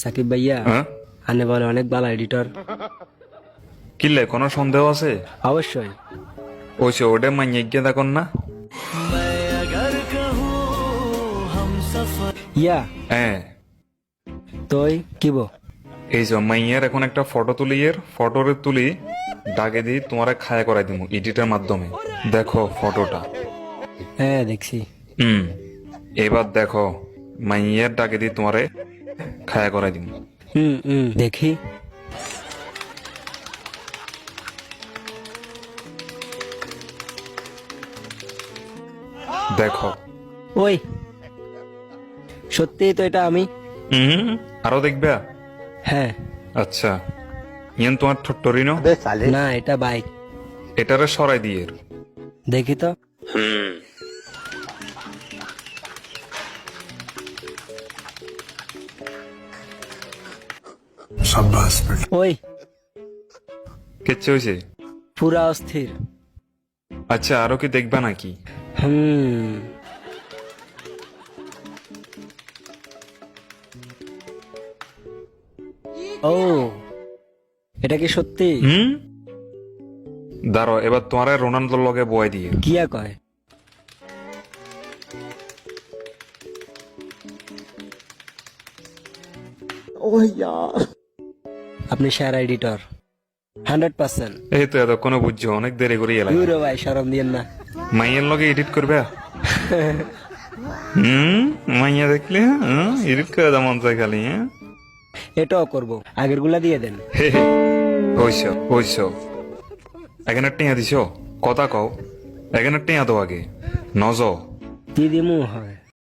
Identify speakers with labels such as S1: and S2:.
S1: সাকিব ভাইয়া
S2: হ্যাঁ
S1: আনে বলে অনেক ভালো এডিটর।
S2: কিলে কোনো সন্দেহ আছে?
S1: অবশ্যই।
S2: ওইসে ওটা মাইয়ে গিয়ে দেখুন না।
S1: ইয়া
S2: হ্যাঁ
S1: তুই কিব?
S2: এই যে মাইয়ের এখন একটা ফটো তুলি, এর ফটোরে তুলি ডাকে দিই তোমারে খায়া করাই দিব এডিটের মাধ্যমে। দেখো ফটোটা।
S1: হ্যাঁ দেখছি।
S2: হুম এবার দেখো মাইয়ের ডাকে দিই তোমারে খায়া করাই দিব।
S1: দেখি।
S2: দেখো।
S1: ওই সত্যি তো এটা আমি।
S2: আরো দেখবে?
S1: হ্যাঁ।
S2: আচ্ছা ইয়ান তোমার ঠোঁটরিনো?
S1: না এটা বাইক।
S2: এটারে সরাই দিয়ে।
S1: দেখি তো। ওই
S2: কেচ্ছে হয়েছে?
S1: পুরা অস্থির।
S2: আচ্ছা আরো কি দেখবা নাকি?
S1: হুম ও এটা কি সত্যি?
S2: দাঁড়ো এবার তোমারে রোনালদোর লগে বয় দিয়ে।
S1: কিয়া কয়? আপনি সেরা এডিটর 100%।
S2: এই তো এতক্ষণে বুঝছো, অনেক দেরি করে এলাম।
S1: ইউরো ভাই শরম দিয়েন না।
S2: মাইয়ের লগে এডিট করবে? মাইয়া দেখলে এডিট করে দাম চাই খালি।
S1: এটাও করবো, আগের গুলা দিয়ে দেন।
S2: ওইস ওইস এখানে টিয়া দিছ কথা কও, এখানে টিয়া তো আগে নজ
S1: কি দিমু হয়